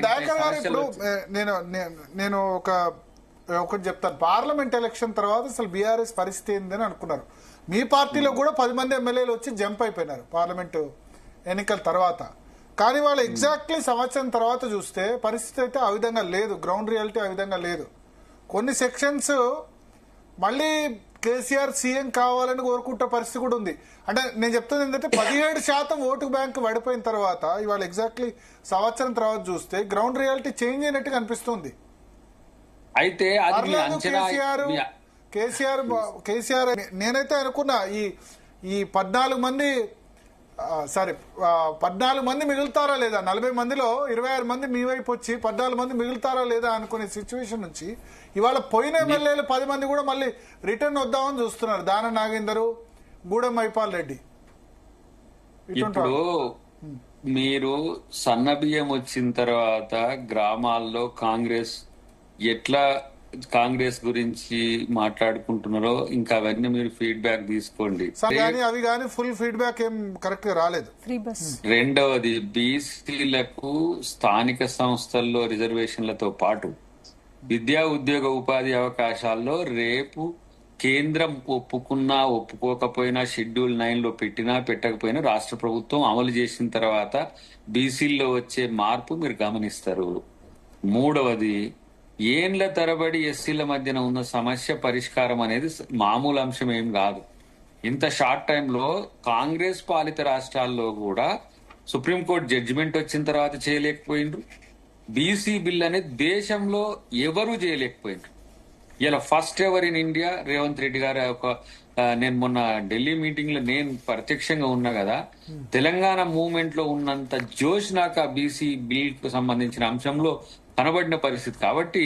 దయాకర్ గారు ఇప్పుడు నేను నేను ఒకటి చెప్తాను. పార్లమెంట్ ఎలక్షన్ తర్వాత అసలు బీఆర్ఎస్ పరిస్థితి ఏందని అనుకున్నారు. మీ పార్టీలో కూడా 10 మంది ఎమ్మెల్యేలు వచ్చి జంప్ అయిపోయినారు పార్లమెంటు ఎన్నికల తర్వాత. కానీ వాళ్ళు ఎగ్జాక్ట్లీ సంవత్సరం తర్వాత చూస్తే పరిస్థితి అయితే ఆ విధంగా లేదు, గ్రౌండ్ రియాలిటీ ఆ విధంగా లేదు. కొన్ని సెక్షన్స్ మళ్ళీ కేసీఆర్ సీఎం కావాలని కోరుకుంటే పరిస్థితి కూడా ఉంది. అంటే నేను చెప్తుంది ఏంటంటే 17% ఓటు బ్యాంక్ పడిపోయిన తర్వాత ఇవాళ ఎగ్జాక్ట్లీ సంవత్సరం తర్వాత చూస్తే గ్రౌండ్ రియాలిటీ చేంజ్ అయినట్టుగా అనిపిస్తుంది. అయితే కేసీఆర్ నేనైతే అనుకున్నా ఈ 14 మంది 14 మంది మిగులుతారా లేదా, 40 మందిలో 26 మంది మీ వైపు వచ్చి 14 మంది మిగులుతారా లేదా అనుకునే సిచ్యువేషన్ నుంచి ఇవాళ పోయిన ఎమ్మెల్యేలు 10 మంది కూడా మళ్ళీ రిటర్న్ వద్దామని చూస్తున్నారు. దాన నాగేందరు, గూడెం మైపాల్ రెడ్డి. ఇప్పుడు మీరు సన్నబియ్యం వచ్చిన తర్వాత గ్రామాల్లో కాంగ్రెస్ గురించి మాట్లాడుకుంటున్నారో ఇంకా అవన్నీ మీరు ఫీడ్బ్యాక్ తీసుకోండి. అవి కానీ ఫుల్ ఫీడ్బ్యాక్ ఏం కరెక్ట్ గా రాలేదు. రెండవది, బీసీలకు స్థానిక సంస్థల్లో రిజర్వేషన్లతో పాటు విద్యా ఉద్యోగ ఉపాధి అవకాశాల్లో రేపు కేంద్రం ఒప్పుకున్నా ఒప్పుకోకపోయినా షెడ్యూల్ 9 లో పెట్టినా పెట్టకపోయినా రాష్ట్ర ప్రభుత్వం అమలు చేసిన తర్వాత బీసీల్లో వచ్చే మార్పు మీరు గమనిస్తారు. మూడవది, ఏండ్ల తరబడి ఎస్సీల మధ్యన ఉన్న సమస్య పరిష్కారం అనేది మామూలు అంశం ఏం కాదు. ఇంత షార్ట్ టైంలో కాంగ్రెస్ పాలిత రాష్ట్రాల్లో కూడా సుప్రీంకోర్టు జడ్జిమెంట్ వచ్చిన తర్వాత చేయలేకపోయిండ్రు. బీసీ బిల్ అనేది దేశంలో ఎవరూ చేయలేకపోయిండ్రు. ఇలా first ever in India Revanth Reddy గారు నేను మొన్న ఢిల్లీ మీటింగ్ లో నేను ప్రత్యక్షంగా ఉన్నా కదా, తెలంగాణ మూవ్మెంట్ లో ఉన్నంత జోష్ నాకు ఆ బీసీ బిల్ కు సంబంధించిన అంశంలో కనబడిన పరిస్థితి. కాబట్టి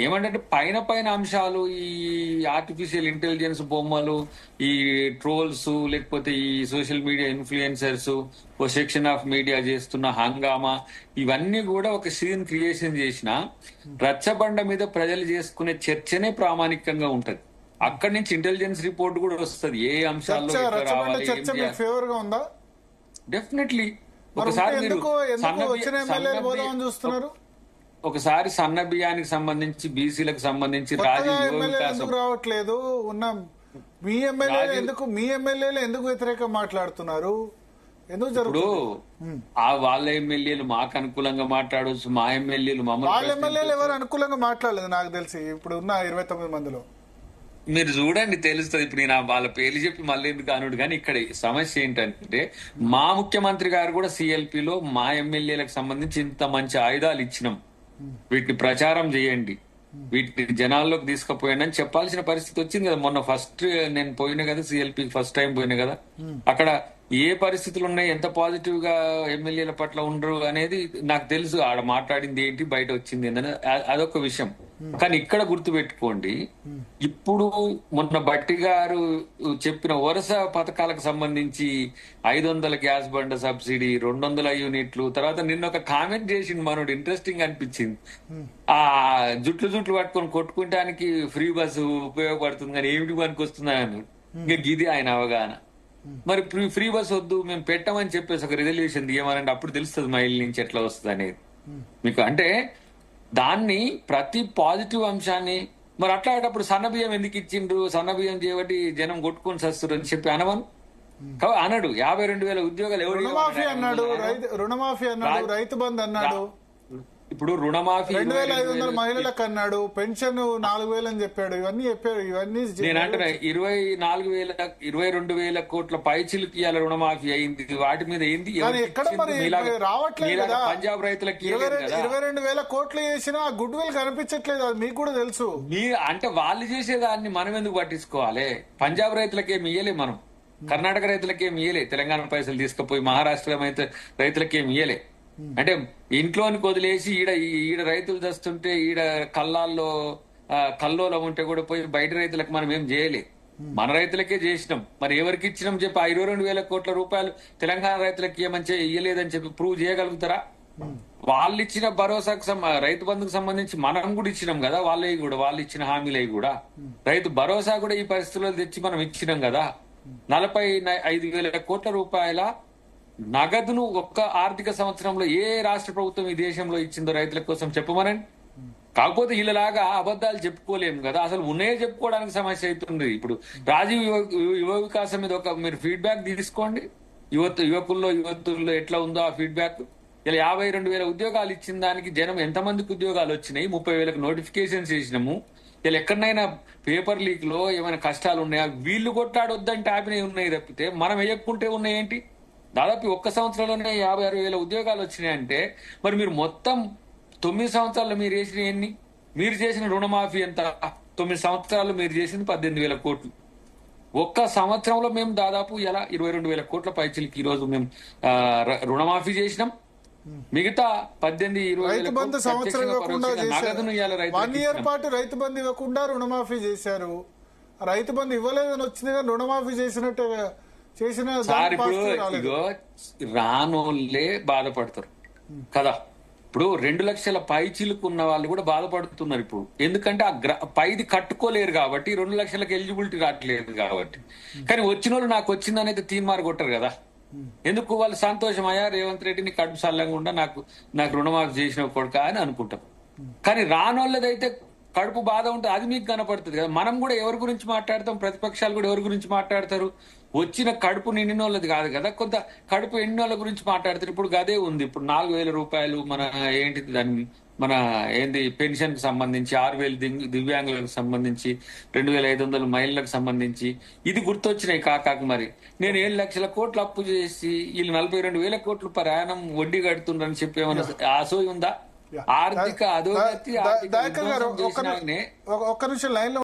ఏమంటే పైన అంశాలు, ఈ ఆర్టిఫిషియల్ ఇంటెలిజెన్స్ బొమ్మలు, ఈ ట్రోల్స్, లేకపోతే ఈ సోషల్ మీడియా ఇన్ఫ్లుయెన్సర్స్, ఓ సెక్షన్ ఆఫ్ మీడియా చేస్తున్న హంగామా, ఇవన్నీ కూడా ఒక సీన్ క్రియేషన్ చేసిన రచ్చబండ మీద ప్రజలు చేసుకునే చర్చనే ప్రామాణికంగా ఉంటది. అక్కడి నుంచి ఇంటెలిజెన్స్ రిపోర్ట్ కూడా వస్తుంది ఏ అంశాల్లో డెఫినెట్లీ. ఒకసారి సన్న బియ్యానికి సంబంధించి బీసీలకు సంబంధించి రావట్లేదు ఉన్న మీ ఎమ్మెల్యేలు ఎందుకు వ్యతిరేకంగా మాట్లాడుతున్నారు? ఇప్పుడు వాళ్ళ ఎమ్మెల్యేలు మాకు అనుకూలంగా మాట్లాడవచ్చు, మా ఎమ్మెల్యేలు వాళ్ళ ఎమ్మెల్యేలు ఎవరు అనుకూలంగా మాట్లాడలేదు నాకు తెలిసి. ఇప్పుడు ఉన్న 29 మందిలో మీరు చూడండి తెలుస్తుంది. ఇప్పుడు నేను వాళ్ళ పేర్లు చెప్పి మళ్ళీ ఎందుకు అనుడు. కానీ ఇక్కడ సమస్య ఏంటంటే మా ముఖ్యమంత్రి గారు కూడా సిఎల్పిలో మా ఎమ్మెల్యేలకు సంబంధించి ఇంత మంచి ఆయుధాలు ఇచ్చినాం, వీటిని ప్రచారం చేయండి, వీటిని జనాల్లోకి తీసుకుపోయండి అని చెప్పాల్సిన పరిస్థితి వచ్చింది కదా. మొన్న ఫస్ట్ నేను పోయినా కదా, సిఎల్పి ఫస్ట్ టైం పోయినా కదా, అక్కడ ఏ పరిస్థితులు ఉన్నాయి, ఎంత పాజిటివ్ గా ఎమ్మెల్యేల పట్ల ఉండరు అనేది నాకు తెలుసు. ఆడ మాట్లాడింది ఏంటి, బయట వచ్చింది ఏంటనే అదొక విషయం. కానీ ఇక్కడ గుర్తు పెట్టుకోండి, ఇప్పుడు మొన్న బట్టి గారు చెప్పిన వరుస పథకాలకు సంబంధించి 500 గ్యాస్ బండ సబ్సిడీ, 200 యూనిట్లు, తర్వాత నిన్న ఒక కామెంట్ చేసింది మనోడు, ఇంట్రెస్టింగ్ అనిపించింది. ఆ జుట్లు పట్టుకొని కొట్టుకుంటానికి ఫ్రీ బస్సు ఉపయోగపడుతుంది కానీ ఏమిటి పనికి వస్తున్నాయని. ఇంకా గిది ఆయన అవగాహన. మరి ఫ్రీ బస్ వద్దు మేము పెట్టమని చెప్పేసి ఒక రిజల్యూషన్ తీయమనంటే అప్పుడు తెలుస్తుంది మా ఇల్లు నుంచి ఎట్లా వస్తుంది అనేది మీకు. అంటే దాన్ని ప్రతి పాజిటివ్ అంశాన్ని మరి అట్లాంటప్పుడు సన్నబియ్యం ఎందుకు ఇచ్చిండ్రు, సన్నబియ్యం చేయబట్టి జనం కొట్టుకొని సస్తారు అని చెప్పి అనవను అనడు. 52,000 ఉద్యోగాలు ఎవరు అన్నాడు, రుణమాఫీ అన్నాడు, రైతు బంధు అన్నాడు, ఇప్పుడు రుణమాఫీ 2,500 మహిళలకు అన్నాడు, పెన్షన్ 4,000 అని చెప్పాడు. ఇవన్నీ చెప్పాడు. ఇవన్నీ నేను అంటున్నా 22,000 కోట్ల పైచిలుకి ఇవాళ రుణమాఫీ అయింది. వాటి మీద ఏంది రావట్లేదు కదా. పంజాబ్ రైతులకి 22,000 కోట్లు చేసినా గుడ్ విల్ కనిపించట్లేదు, అది మీకు కూడా తెలుసు. అంటే వాళ్ళు చేసేదాన్ని మనం ఎందుకు పట్టించుకోవాలి? పంజాబ్ రైతులకేమి ఇయ్యలే, మనం కర్ణాటక రైతులకేమి ఇయ్యలే, తెలంగాణ పైసలు తీసుకుపోయి మహారాష్ట్ర రైతులకేమి ఇయ్యలే. అంటే ఇంట్లోనికి వదిలేసి ఈడ రైతులు చేస్తుంటే ఈడ కల్లోలం ఉంటే కూడా పోయి బయట రైతులకు మనం ఏం చేయలే, మన రైతులకే చేసినాం. మరి ఎవరికి ఇచ్చినాం చెప్పి 22,000 కోట్ల రూపాయలు తెలంగాణ రైతులకి ఏమని ఇయ్యలేదని చెప్పి ప్రూవ్ చేయగలుగుతారా? వాళ్ళు ఇచ్చిన భరోసాకు రైతు బంధుకు సంబంధించి మనం కూడా ఇచ్చినాం కదా, వాళ్ళు ఇచ్చిన హామీలవి కూడా. రైతు భరోసా కూడా ఈ పరిస్థితుల్లో తెచ్చి మనం ఇచ్చినాం కదా. 45,000 కోట్ల రూపాయల నగదును ఒక్క ఆర్థిక సంవత్సరంలో ఏ రాష్ట్ర ప్రభుత్వం ఈ దేశంలో ఇచ్చిందో రైతుల కోసం చెప్పమనండి. కాకపోతే వీళ్ళలాగా అబద్ధాలు చెప్పుకోలేము కదా, అసలు ఉన్నాయే చెప్పుకోవడానికి సమస్య అవుతుంది. ఇప్పుడు రాజీవ్ యువ వికాసం మీద ఒక మీరు ఫీడ్బ్యాక్ తీసుకోండి, యువతుల్లో ఎట్లా ఉందో ఆ ఫీడ్బ్యాక్. ఇలా 52,000 ఉద్యోగాలు ఇచ్చిన దానికి జనం ఎంతమందికి ఉద్యోగాలు వచ్చినాయి, 30,000 నోటిఫికేషన్స్ చేసినాము. ఇలా ఎక్కడైనా పేపర్ లీక్ లో ఏమైనా కష్టాలు ఉన్నాయా, వీళ్ళు కొట్టాడొద్దంటే ఆపినవి ఉన్నాయి తప్పితే మనం వేయకుంటే ఉన్నాయేంటి. దాదాపు ఒక్క సంవత్సరంలోనే 56,000 ఉద్యోగాలు వచ్చినాయంటే మరి మీరు మొత్తం 9 సంవత్సరాల్లో మీరు చేసిన ఎన్ని, మీరు చేసిన రుణమాఫీ ఎంత? 9 సంవత్సరాల్లో మీరు చేసింది 18,000 కోట్లు. ఒక్క సంవత్సరంలో మేము దాదాపు ఇలా 22,000 కోట్ల పైచిలకి ఈ రోజు మేము రుణమాఫీ చేసినాం. మిగతా 18-20 రైతు బంధు సంవత్సరం ఇవ్వకుండా నగదును ఇవాళ 1 ఇయర్ పాటు రైతు బంధు ఇవ్వకుండా రుణమాఫీ చేశారు. రైతు బంధు ఇవ్వలేదని వచ్చింది కానీ రుణమాఫీ చేసినట్టు చేసిన సార్ ఇప్పుడు ఇగో రానోళ్ళే బాధపడతారు కదా. ఇప్పుడు 2 లక్షల పైచీలకు ఉన్న వాళ్ళు కూడా బాధపడుతున్నారు ఇప్పుడు. ఎందుకంటే ఆ పైది కట్టుకోలేరు కాబట్టి, 2 లక్షలకు ఎలిజిబిలిటీ రావట్లేదు కాబట్టి. కానీ వచ్చిన వాళ్ళు నాకు వచ్చిందని అయితే తీర్మారు కొట్టరు కదా. ఎందుకు వాళ్ళు సంతోషమయ్యా రేవంత్ రెడ్డిని కడుపు సల్లంగా ఉండా నాకు రుణమాఫీ చేసిన కొడుక అని అనుకుంటాం. కానీ రానోళ్ళదైతే కడుపు బాధ ఉంటుంది, అది మీకు కనపడుతుంది కదా. మనం కూడా ఎవరి గురించి మాట్లాడతాం, ప్రతిపక్షాలు కూడా ఎవరి గురించి మాట్లాడతారు, వచ్చిన కడుపు నిండిన వాళ్ళది కాదు కదా, కొంత కడుపు ఎండిన వాళ్ళ గురించి మాట్లాడతారు. ఇప్పుడు అదే ఉంది. ఇప్పుడు 4,000 రూపాయలు మన ఏంటిది దాన్ని మన ఏంది పెన్షన్ కి సంబంధించి, 6,000 దివ్యాంగులకు సంబంధించి, 2,500 మహిళలకు సంబంధించి ఇది గుర్తొచ్చినాయి కాకాకు. మరి నేను 7 లక్షల కోట్లు అప్పు చేసి వీళ్ళు 42,000 కోట్లు ప్రయాణం వడ్డీ కడుతుండ్రని చెప్పి ఏమన్నా ఆశ ఉందా? ఆర్థిక అధోగతి, ఒక్క నిమిషం లైన్ లో